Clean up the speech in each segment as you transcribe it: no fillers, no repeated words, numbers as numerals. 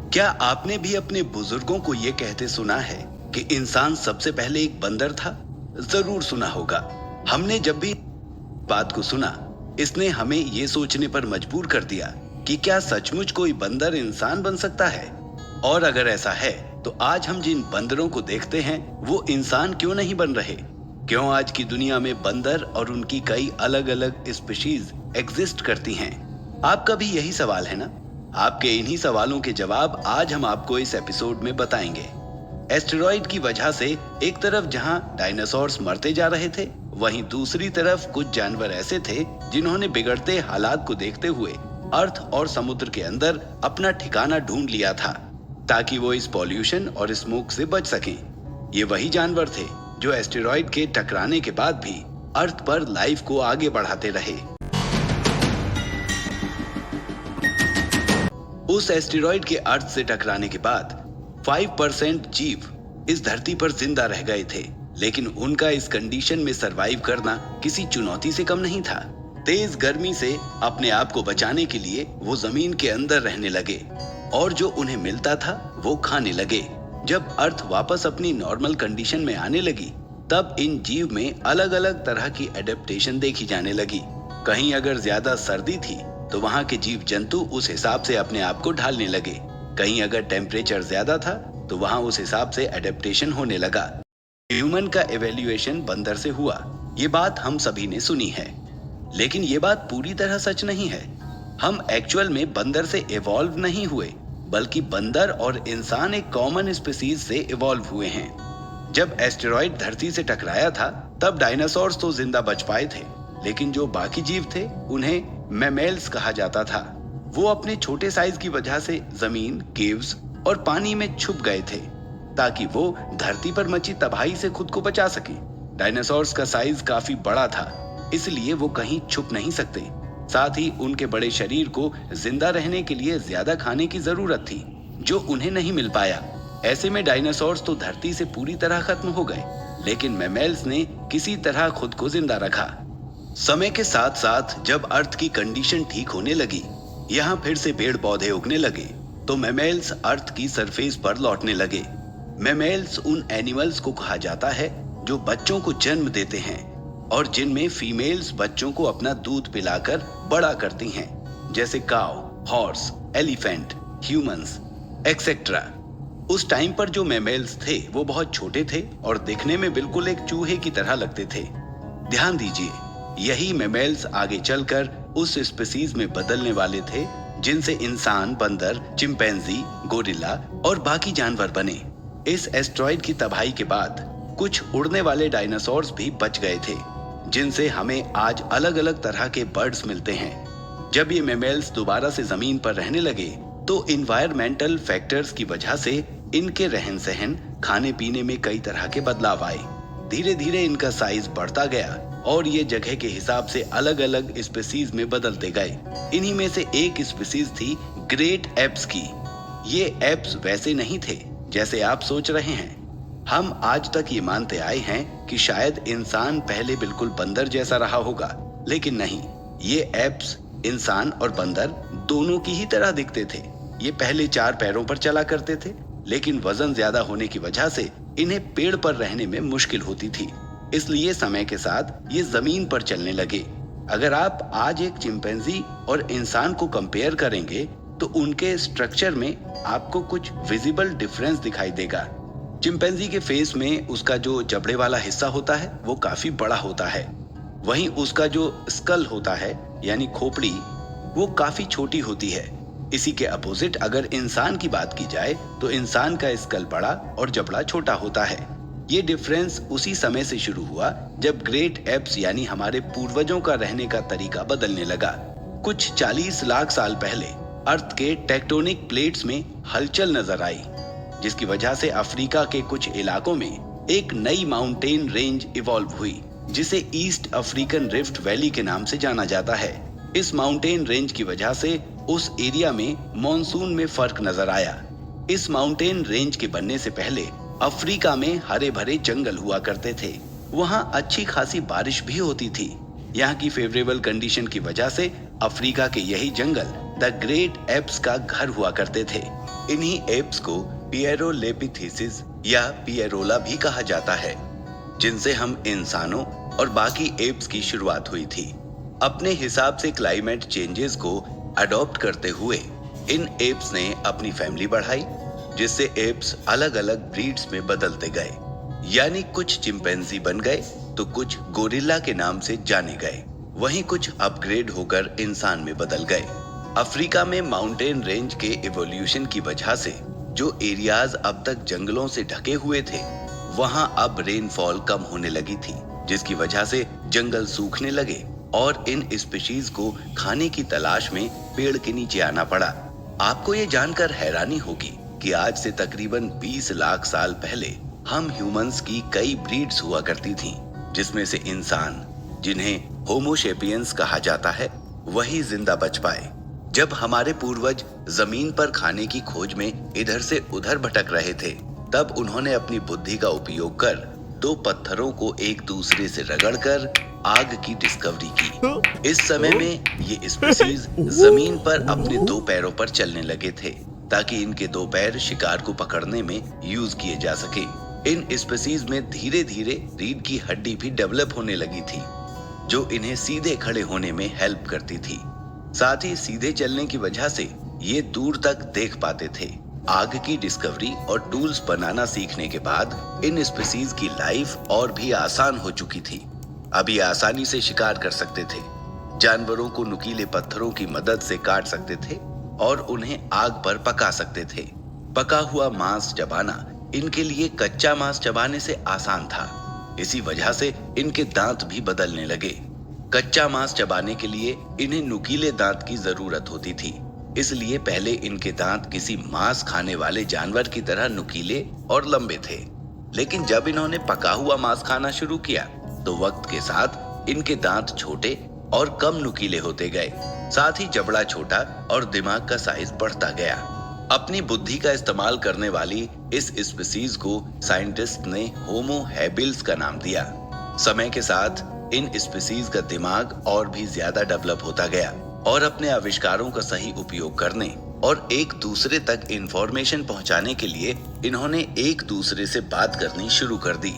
क्या आपने भी अपने बुजुर्गों को ये कहते सुना है कि इंसान सबसे पहले एक बंदर था? जरूर सुना होगा। हमने जब भी बात को सुना, इसने हमें ये सोचने पर मजबूर कर दिया कि क्या सचमुच कोई बंदर इंसान बन सकता है? और अगर ऐसा है, तो आज हम जिन बंदरों को देखते हैं वो इंसान क्यों नहीं बन रहे? क्यों आज की दुनिया में बंदर और उनकी कई अलग अलग स्पीशीज एग्जिस्ट करती हैं? आपका भी यही सवाल है ना? आपके इन्हीं सवालों के जवाब आज हम आपको इस एपिसोड में बताएंगे। एस्टेरॉइड की वजह से एक तरफ जहां डायनासोर्स मरते जा रहे थे, वहीं दूसरी तरफ कुछ जानवर ऐसे थे जिन्होंने बिगड़ते हालात को देखते हुए अर्थ और समुद्र के अंदर अपना ठिकाना ढूंढ लिया था, ताकि वो इस पॉल्यूशन और स्मोक से बच सकें। ये वही जानवर थे जो एस्टेरॉइड के टकराने के बाद भी अर्थ पर लाइफ को आगे बढ़ाते रहे। उस एस्टेरॉइड के अर्थ से टकराने के बाद 5% जीव इस धरती पर जिंदा रह गए थे, लेकिन उनका इस कंडीशन में सरवाइव करना किसी चुनौती से कम नहीं था। तेज गर्मी से अपने आप को बचाने के लिए वो जमीन के अंदर रहने लगे और जो उन्हें मिलता था वो खाने लगे। जब अर्थ वापस अपनी नॉर्मल कंडीशन में आने लगी, तब इन जीव में अलग अलग तरह की एडेप्टेशन देखी जाने लगी। कहीं अगर ज्यादा सर्दी थी तो वहां के जीव जंतु उस हिसाब से अपने आप को ढालने लगे। कहीं अगर टेम्परेचर ज्यादा था तो वहां उस हिसाब से एडेप्टेशन होने लगा। ह्यूमन का एवेल्युएशन बंदर से हुआ, ये बात हम सभी ने सुनी है, लेकिन ये बात पूरी तरह सच नहीं है। हम एक्चुअल में बंदर से इवॉल्व नहीं हुए, बल्कि बंदर और इंसान एक कॉमन स्पीसीज से इवॉल्व हुए हैं। जब एस्टेरॉइड धरती से टकराया था, तब डायनासोर्स तो जिंदा बच पाए थे, लेकिन जो बाकी जीव थे उन्हें मैमेल्स कहा जाता था। वो अपने छोटे साइज की वजह से जमीन, केव्स और पानी में छुप गए थे, ताकि वो धरती पर मची तबाही से खुद को बचा सके। डायनासोर्स का साइज काफी बड़ा था, इसलिए वो कहीं छुप नहीं सकते। साथ ही उनके बड़े शरीर को जिंदा रहने के लिए ज्यादा खाने की जरूरत थी, जो उन्हें नहीं मिल पाया। ऐसे में डायनासोर्स तो धरती से पूरी तरह खत्म हो गए, लेकिन मैमेल्स ने किसी तरह खुद को जिंदा रखा। समय के साथ साथ जब अर्थ की कंडीशन ठीक होने लगी, यहाँ फिर से पेड़ पौधे उगने लगे, तो मैमेल्स अर्थ की सरफेस पर लौटने लगे। मैमेल्स उन एनिमल्स को कहा जाता है जो बच्चों को जन्म देते हैं और जिनमें फीमेल्स बच्चों को अपना दूध पिलाकर बड़ा करती हैं, जैसे काव, हॉर्स, एलिफेंट, ह्यूमंस एक्सेट्रा। उस टाइम पर जो मैमेल्स थे वो बहुत छोटे थे और दिखने में बिल्कुल एक चूहे की तरह लगते थे। ध्यान दीजिए, यही मैमेल्स आगे चलकर उस स्पीसीज में बदलने वाले थे जिनसे इंसान, बंदर, चिंपैंजी, गोरिल्ला और बाकी जानवर बने। इस एस्टेरॉइड की तबाही के बाद कुछ उड़ने वाले डायनासोर्स भी बच गए थे, जिनसे हमें आज अलग अलग तरह के बर्ड्स मिलते हैं। जब ये मैमेल्स दोबारा से जमीन पर रहने लगे, तो इन्वायरमेंटल फैक्टर्स की वजह से इनके रहन सहन, खाने पीने में कई तरह के बदलाव आए। धीरे धीरे इनका साइज बढ़ता गया और ये जगह के हिसाब से अलग अलग स्पीसीज में बदलते गए। इन्हीं में से एक स्पीसीज थी ग्रेट एप्स की। ये एप्स वैसे नहीं थे जैसे आप सोच रहे हैं। हम आज तक ये मानते आए हैं कि शायद इंसान पहले बिल्कुल बंदर जैसा रहा होगा, लेकिन नहीं, ये एप्स इंसान और बंदर दोनों की ही तरह दिखते थे। ये पहले 4 पैरों पर चला करते थे, लेकिन वजन ज्यादा होने की वजह से इन्हें पेड़ पर रहने में मुश्किल होती थी, इसलिए समय के साथ ये जमीन पर चलने लगे। अगर आप आज एक चिंपैंजी और इंसान को कंपेयर करेंगे, तो उनके स्ट्रक्चर में आपको कुछ विजिबल डिफरेंस दिखाई देगा। चिंपैंजी के फेस में उसका जो जबड़े वाला हिस्सा होता है वो काफी बड़ा होता है, वहीं उसका जो स्कल होता है यानी खोपड़ी, वो काफी छोटी होती है। इसी के अपोजिट अगर इंसान की बात की जाए, तो इंसान का स्कल बड़ा और जबड़ा छोटा होता है। ये डिफरेंस उसी समय से शुरू हुआ जब ग्रेट एप्स यानी हमारे पूर्वजों का रहने का तरीका बदलने लगा। कुछ 40 लाख साल पहले अर्थ के टेक्टोनिक प्लेट्स में हलचल नजर आई, जिसकी वजह से अफ्रीका के कुछ इलाकों में एक नई माउंटेन रेंज इवॉल्व हुई, जिसे ईस्ट अफ्रीकन रिफ्ट वैली के नाम से जाना जाता है। इस माउंटेन रेंज की वजह से उस एरिया में मॉनसून में फर्क नजर आया। इस माउंटेन रेंज के बनने से पहले अफ्रीका में हरे भरे जंगल हुआ करते थे। वहाँ अच्छी खासी बारिश भी होती थी। यहाँ की फेवरेबल कंडीशन की वजह से अफ्रीका के यही जंगल द ग्रेट एप्स का घर हुआ करते थे। इन्हीं एप्स को पियरोलेपिथेसिस या पियरोला भी कहा जाता है, जिनसे हम इंसानों और बाकी एप्स की शुरुआत हुई थी। अपने हिसाब से क्लाइमेट चेंजेस को अडॉप्ट करते हुए इन एप्स ने अपनी फैमिली बढ़ाई, जिससे एप्स अलग अलग ब्रीड्स में बदलते गए। यानी कुछ चिंपैंजी बन गए तो कुछ गोरिल्ला के नाम से जाने गए, वहीं कुछ अपग्रेड होकर इंसान में बदल गए। अफ्रीका में माउंटेन रेंज के इवोल्यूशन की वजह से जो एरियाज अब तक जंगलों से ढके हुए थे, वहां अब रेनफॉल कम होने लगी थी, जिसकी वजह से जंगल सूखने लगे और इन स्पीशीज को खाने की तलाश में पेड़ के नीचे आना पड़ा। आपको ये जानकर हैरानी होगी कि आज से तकरीबन 20 लाख साल पहले हम ह्यूमंस की कई ब्रीड्स हुआ करती थीं, जिसमें से इंसान, जिन्हें होमो सेपियंस कहा जाता है, वही जिंदा बच पाए। जब हमारे पूर्वज जमीन पर खाने की खोज में इधर से उधर भटक रहे थे, तब उन्होंने अपनी बुद्धि का उपयोग कर दो पत्थरों को एक दूसरे से रगड़कर आग की डिस्कवरी की। इस समय में ये स्पीशीज जमीन पर अपने दो पैरों पर चलने लगे थे, ताकि इनके दो पैर शिकार को पकड़ने में यूज किए जा सके। इन स्पीशीज में धीरे धीरे रीढ़ की हड्डी भी डेवलप होने लगी थी, जो इन्हें सीधे खड़े होने में हेल्प करती थी। साथ ही सीधे चलने की वजह से ये दूर तक देख पाते थे। आग की डिस्कवरी और टूल्स बनाना सीखने के बाद इन स्पीशीज की लाइफ और भी आसान हो चुकी थी। अब ये आसानी से शिकार कर सकते थे, जानवरों को नुकीले पत्थरों की मदद से काट सकते थे और उन्हें आग पर पका सकते थे। पका हुआ मांस चबाना इनके लिए कच्चा मांस चबाने से आसान था। इसी वजह से इनके दांत भी बदलने लगे। कच्चा मांस चबाने के लिए इन्हें नुकीले दांत की जरूरत होती थी, इसलिए पहले इनके दांत किसी मांस खाने वाले जानवर की तरह नुकीले और लंबे थे। लेकिन जब इन्होंने पका हुआ मांस खाना शुरू किया, तो वक्त के साथ इनके दांत छोटे और कम नुकीले होते गए। साथ ही जबड़ा छोटा और दिमाग का साइज बढ़ता गया। अपनी बुद्धि का इस्तेमाल करने वाली इस स्पीशीज को साइंटिस्ट ने होमो हैबिल्स का नाम दिया। समय के साथ इन स्पीशीज का दिमाग और भी ज्यादा डेवलप होता गया और अपने आविष्कारों का सही उपयोग करने और एक दूसरे तक इंफॉर्मेशन पहुंचाने के लिए इन्होंने एक दूसरे से बात करनी शुरू कर दी।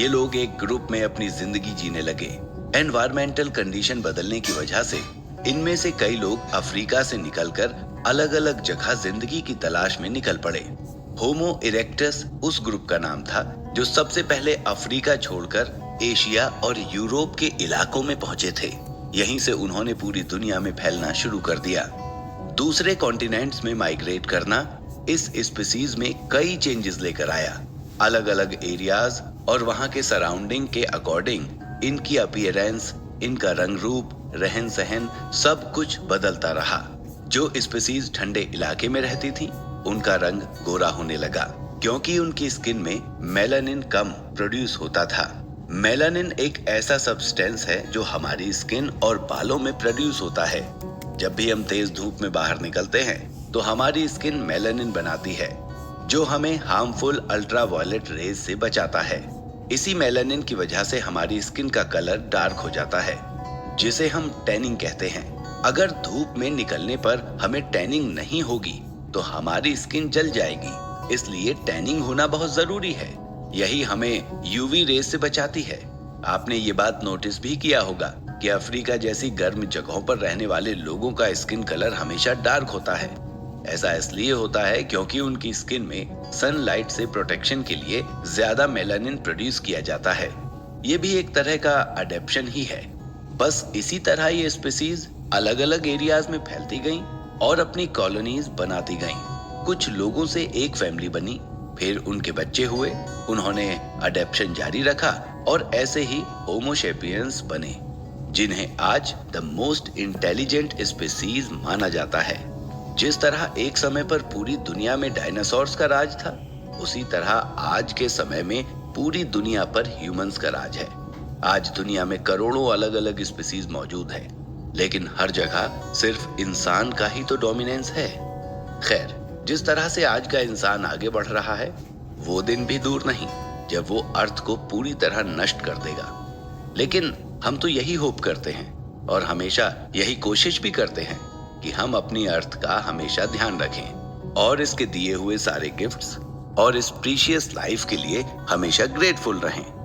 ये लोग एक ग्रुप में अपनी जिंदगी जीने लगे। एनवायरमेंटल कंडीशन बदलने की वजह से इनमें से कई लोग अफ्रीका से निकलकर अलग अलग जगह जिंदगी की तलाश में निकल पड़े। होमो इरेक्टस उस ग्रुप का नाम था जो सबसे पहले अफ्रीका छोड़कर एशिया और यूरोप के इलाकों में पहुंचे थे। यहीं से उन्होंने पूरी दुनिया में फैलना शुरू कर दिया। दूसरे कॉन्टिनेंट्स में माइग्रेट करना इस स्पीशीज में कई चेंजेस लेकर आया। अलग अलग एरियाज और वहां के सराउंडिंग के अकॉर्डिंग इनकी अपीयरेंस, इनका रंग रूप, रहन सहन सब कुछ बदलता रहा। जो स्पीशीज ठंडे इलाके में रहती थी, उनका रंग गोरा होने लगा, क्योंकि उनकी स्किन में मेलानिन कम प्रोड्यूस होता था। मेलानिन एक ऐसा सब्सटेंस है जो हमारी स्किन और बालों में प्रोड्यूस होता है। जब भी हम तेज धूप में बाहर निकलते हैं, तो हमारी स्किन मेलानिन बनाती है, जो हमें हार्मफुल अल्ट्रावायलेट रेज से बचाता है। इसी मेलानिन की वजह से हमारी स्किन का कलर डार्क हो जाता है, जिसे हम टैनिंग कहते हैं। अगर धूप में निकलने पर हमें टैनिंग नहीं होगी, तो हमारी स्किन जल जाएगी। इसलिए टैनिंग होना बहुत जरूरी है। यही हमें यूवी रेस से बचाती है। आपने ये बात नोटिस भी किया होगा कि अफ्रीका जैसी गर्म जगहों पर रहने वाले लोगों का स्किन कलर हमेशा डार्क होता है। ऐसा इसलिए होता है क्योंकि उनकी स्किन में सनलाइट से प्रोटेक्शन के लिए ज्यादा मेलानिन प्रोड्यूस किया जाता है। ये भी एक तरह का अडेप्शन ही है। बस इसी तरह ये स्पीशीज अलग अलग एरियाज में फैलती गईं और अपनी कॉलोनीज बनाती गईं। कुछ लोगों से एक फैमिली बनी, फिर उनके बच्चे हुए, उन्होंने अडेप्शन जारी रखा और ऐसे ही होमो सेपियंस बने, जिन्हें आज द मोस्ट इंटेलिजेंट स्पीशीज माना जाता है। जिस तरह एक समय पर पूरी दुनिया में डायनासोर्स का राज था, उसी तरह आज के समय में पूरी दुनिया पर ह्यूमंस का राज है। आज दुनिया में करोड़ों अलग अलग स्पीशीज मौजूद है, लेकिन हर जगह सिर्फ इंसान का ही तो डोमिनेंस है। खैर, जिस तरह से आज का इंसान आगे बढ़ रहा है, वो दिन भी दूर नहीं जब वो अर्थ को पूरी तरह नष्ट कर देगा। लेकिन हम तो यही होप करते हैं और हमेशा यही कोशिश भी करते हैं कि हम अपनी अर्थ का हमेशा ध्यान रखें। और इसके दिए हुए सारे गिफ्ट्स और इस प्रीशियस लाइफ के लिए हमेशा ग्रेटफुल रहें।